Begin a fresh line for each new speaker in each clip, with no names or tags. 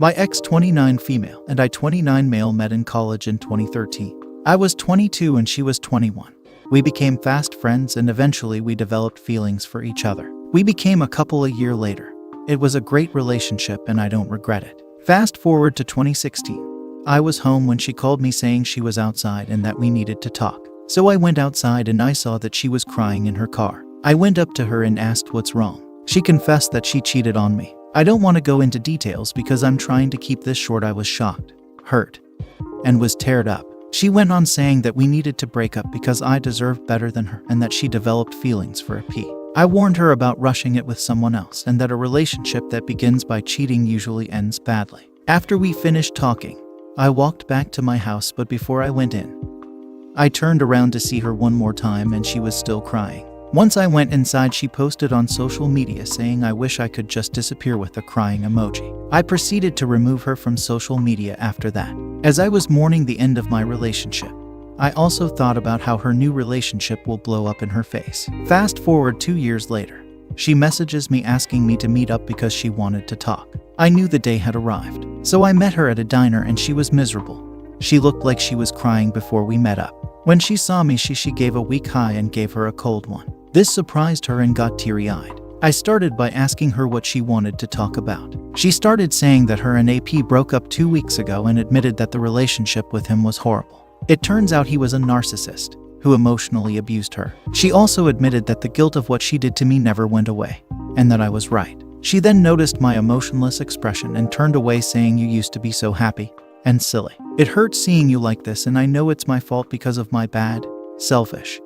My ex 29 female and I 29 male met in college in 2013. I was 22 and she was 21. We became fast friends and eventually we developed feelings for each other. We became a couple a year later. It was a great relationship and I don't regret it. Fast forward to 2016. I was home when she called me saying she was outside and that we needed to talk. So I went outside and I saw that she was crying in her car. I went up to her and asked what's wrong. She confessed that she cheated on me. I don't want to go into details because I'm trying to keep this short. I was shocked, hurt, and was teared up. She went on saying that we needed to break up because I deserved better than her and that she developed feelings for a P. I warned her about rushing it with someone else and that a relationship that begins by cheating usually ends badly. After we finished talking, I walked back to my house, but before I went in, I turned around to see her one more time and she was still crying. Once I went inside, she posted on social media saying, "I wish I could just disappear," with a crying emoji. I proceeded to remove her from social media after that. As I was mourning the end of my relationship, I also thought about how her new relationship will blow up in her face. Fast forward 2 years later, she messages me asking me to meet up because she wanted to talk. I knew the day had arrived, so I met her at a diner and she was miserable. She looked like she was crying before we met up. When she saw me, she gave a weak hi and gave her a cold one. This surprised her and got teary-eyed. I started by asking her what she wanted to talk about. She started saying that her and AP broke up 2 weeks ago and admitted that the relationship with him was horrible. It turns out he was a narcissist who emotionally abused her. She also admitted that the guilt of what she did to me never went away, and that I was right. She then noticed my emotionless expression and turned away, saying, "You used to be so happy and silly. It hurts seeing you like this, and I know it's my fault because of my bad, selfish,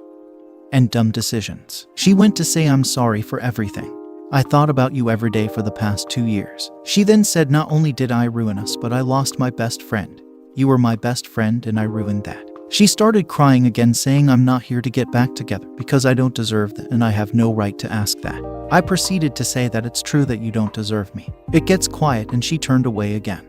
and dumb decisions." She went to say, "I'm sorry for everything. I thought about you every day for the past 2 years. She then said, "Not only did I ruin us, but I lost my best friend. You were my best friend and I ruined that." She started crying again, saying, "I'm not here to get back together because I don't deserve that and I have no right to ask that." I proceeded to say that it's true that you don't deserve me. It gets quiet and she turned away again.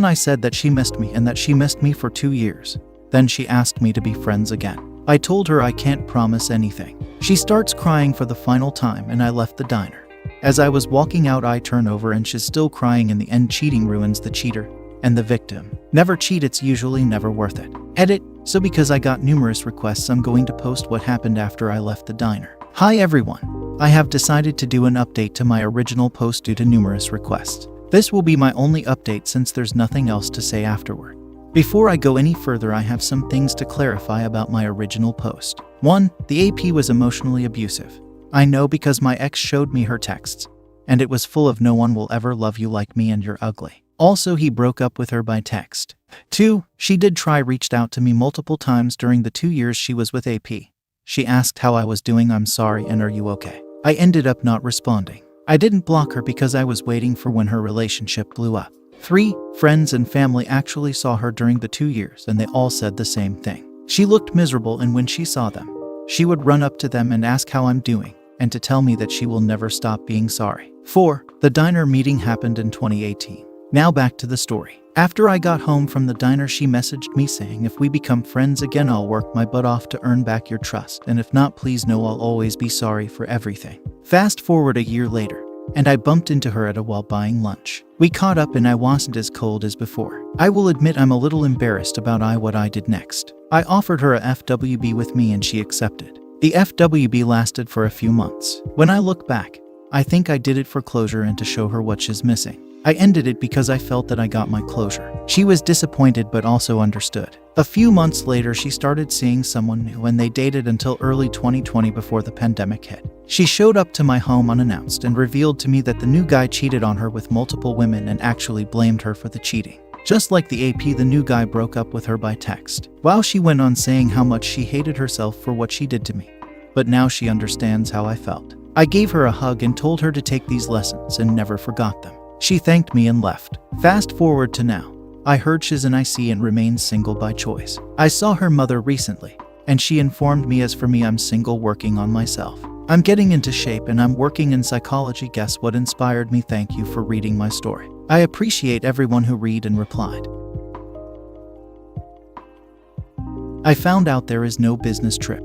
I said that she missed me and that she missed me for 2 years. Then she asked me to be friends again. I told her I can't promise anything. She starts crying for the final time and I left the diner. As I was walking out, I turn over and she's still crying. In the end, cheating ruins the cheater and the victim. Never cheat, it's usually never worth it. Edit. So because I got numerous requests, I'm going to post what happened after I left the diner. Hi everyone. I have decided to do an update to my original post due to numerous requests. This will be my only update since there's nothing else to say afterward. Before I go any further, I have some things to clarify about my original post. 1. The AP was emotionally abusive. I know because my ex showed me her texts, and it was full of "No one will ever love you like me and you're ugly." Also, he broke up with her by text. 2. She did reached out to me multiple times during the 2 years she was with AP. She asked how I was doing, "I'm sorry, and are you okay?" I ended up not responding. I didn't block her because I was waiting for when her relationship blew up. 3. Friends and family actually saw her during the 2 years and they all said the same thing. She looked miserable, and when she saw them, she would run up to them and ask how I'm doing and to tell me that she will never stop being sorry. 4. The diner meeting happened in 2018. Now back to the story. After I got home from the diner, she messaged me saying, "If we become friends again, I'll work my butt off to earn back your trust, and if not, please know I'll always be sorry for everything." Fast forward a year later, and I bumped into her at a while buying lunch. We caught up and I wasn't as cold as before. I will admit I'm a little embarrassed about what I did next. I offered her a FWB with me and she accepted. The FWB lasted for a few months. When I look back, I think I did it for closure and to show her what she's missing. I ended it because I felt that I got my closure. She was disappointed but also understood. A few months later, she started seeing someone new and they dated until early 2020 before the pandemic hit. She showed up to my home unannounced and revealed to me that the new guy cheated on her with multiple women and actually blamed her for the cheating. Just like the AP, the new guy broke up with her by text. While she went on saying how much she hated herself for what she did to me. But now she understands how I felt. I gave her a hug and told her to take these lessons and never forgot them. She thanked me and left. Fast forward to now. I heard she's an IC and remains single by choice. I saw her mother recently, and she informed me, "As for me, I'm single, working on myself. I'm getting into shape and I'm working in psychology." Guess what inspired me? Thank you for reading my story. I appreciate everyone who read and replied. I found out there is no business trip.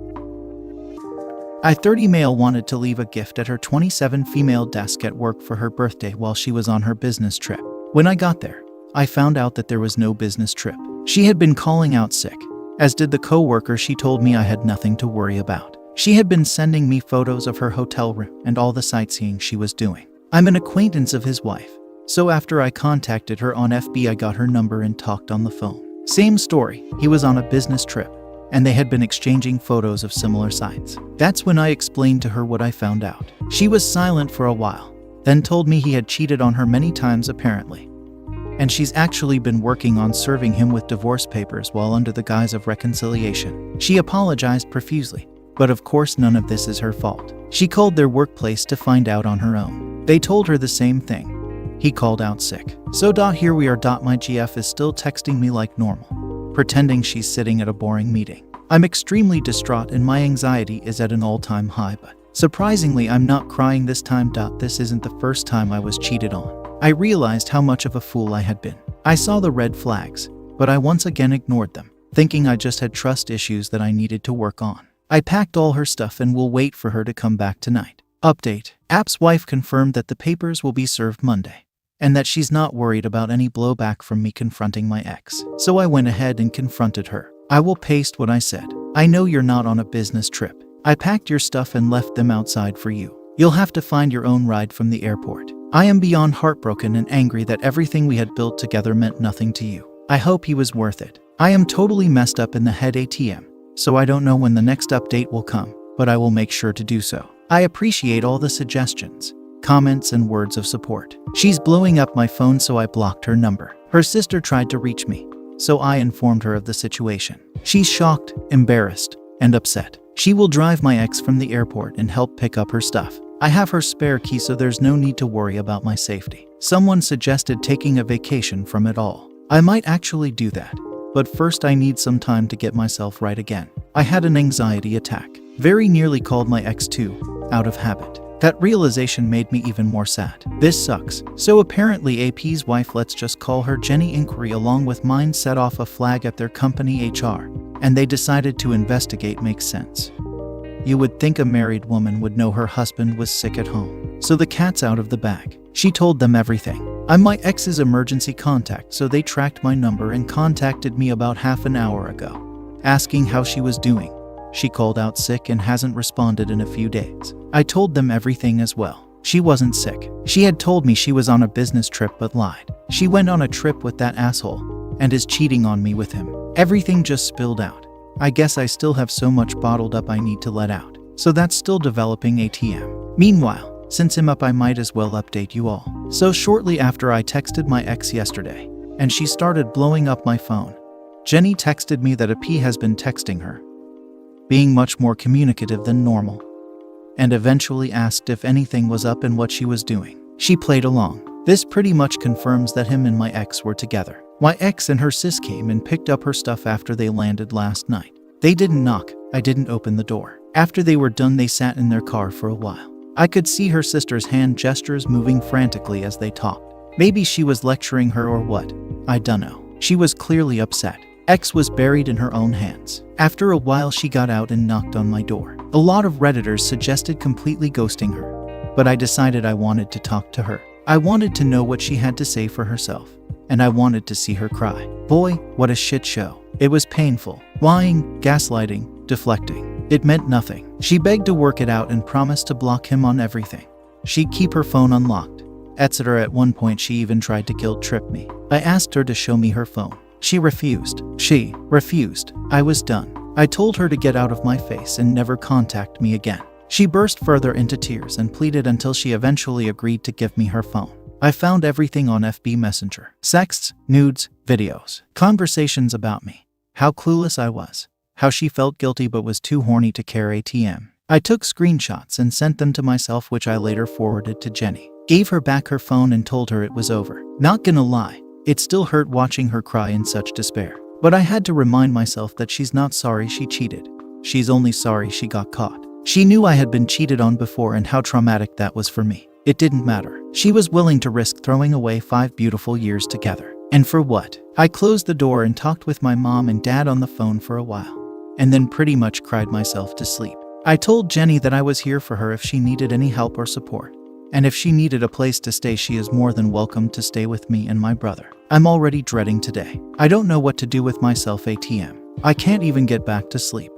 I 30 male wanted to leave a gift at her 27 female desk at work for her birthday while she was on her business trip. When I got there, I found out that there was no business trip. She had been calling out sick, as did the coworker. She told me I had nothing to worry about. She had been sending me photos of her hotel room and all the sightseeing she was doing. I'm an acquaintance of his wife, so after I contacted her on FB, I got her number and talked on the phone. Same story, he was on a business trip, and they had been exchanging photos of similar sites. That's when I explained to her what I found out. She was silent for a while, then told me he had cheated on her many times apparently, and she's actually been working on serving him with divorce papers while under the guise of reconciliation. She apologized profusely, but of course none of this is her fault. She called their workplace to find out on her own. They told her the same thing. He called out sick. So here we are. My GF is still texting me like normal, pretending she's sitting at a boring meeting. I'm extremely distraught and my anxiety is at an all-time high, but surprisingly I'm not crying this time. This isn't the first time I was cheated on. I realized how much of a fool I had been. I saw the red flags, but I once again ignored them, thinking I just had trust issues that I needed to work on. I packed all her stuff and will wait for her to come back tonight. Update. App's wife confirmed that the papers will be served Monday, and that she's not worried about any blowback from me confronting my ex. So I went ahead and confronted her. I will paste what I said. I know you're not on a business trip. I packed your stuff and left them outside for you. You'll have to find your own ride from the airport. I am beyond heartbroken and angry that everything we had built together meant nothing to you. I hope he was worth it. I am totally messed up in the head ATM, so I don't know when the next update will come, but I will make sure to do so. I appreciate all the suggestions, comments, and words of support. She's blowing up my phone, so I blocked her number. Her sister tried to reach me, so I informed her of the situation. She's shocked, embarrassed, and upset. She will drive my ex from the airport and help pick up her stuff. I have her spare key, so there's no need to worry about my safety. Someone suggested taking a vacation from it all. I might actually do that, but first I need some time to get myself right again. I had an anxiety attack. Very nearly called my ex too, out of habit. That realization made me even more sad. This sucks. So apparently AP's wife, let's just call her Jenny, inquiry along with mine set off a flag at their company HR, and they decided to investigate. Makes sense. You would think a married woman would know her husband was sick at home. So the cat's out of the bag. She told them everything. I'm my ex's emergency contact, so they tracked my number and contacted me about half an hour ago, asking how she was doing. She called out sick and hasn't responded in a few days. I told them everything as well. She wasn't sick. She had told me she was on a business trip but lied. She went on a trip with that asshole and is cheating on me with him. Everything just spilled out. I guess I still have so much bottled up I need to let out. So that's still developing ATM. Meanwhile, since I'm up, I might as well update you all. So shortly after I texted my ex yesterday, and she started blowing up my phone, Jenny texted me that a P has been texting her, being much more communicative than normal, and eventually asked if anything was up and what she was doing. She played along. This pretty much confirms that him and my ex were together. My ex and her sis came and picked up her stuff after they landed last night. They didn't knock. I didn't open the door. After they were done, they sat in their car for a while. I could see her sister's hand gestures moving frantically as they talked. Maybe she was lecturing her or what. I dunno. She was clearly upset. Ex was buried in her own hands. After a while, she got out and knocked on my door. A lot of Redditors suggested completely ghosting her, but I decided I wanted to talk to her. I wanted to know what she had to say for herself, and I wanted to see her cry. Boy, what a shit show. It was painful. Lying, gaslighting, deflecting. It meant nothing. She begged to work it out and promised to block him on everything. She'd keep her phone unlocked, etc. At one point, she even tried to guilt trip me. I asked her to show me her phone. She refused. I was done. I told her to get out of my face and never contact me again. She burst further into tears and pleaded until she eventually agreed to give me her phone. I found everything on FB Messenger. Sexts, nudes, videos, conversations about me. How clueless I was. How she felt guilty but was too horny to care ATM. I took screenshots and sent them to myself, which I later forwarded to Jenny. Gave her back her phone and told her it was over. Not gonna lie, it still hurt watching her cry in such despair. But I had to remind myself that she's not sorry she cheated. She's only sorry she got caught. She knew I had been cheated on before and how traumatic that was for me. It didn't matter. She was willing to risk throwing away 5 beautiful years together. And for what? I closed the door and talked with my mom and dad on the phone for a while, and then pretty much cried myself to sleep. I told Jenny that I was here for her if she needed any help or support, And if she needed a place to stay, she is more than welcome to stay with me and my brother. I'm already dreading today. I don't know what to do with myself. ATM. I can't even get back to sleep.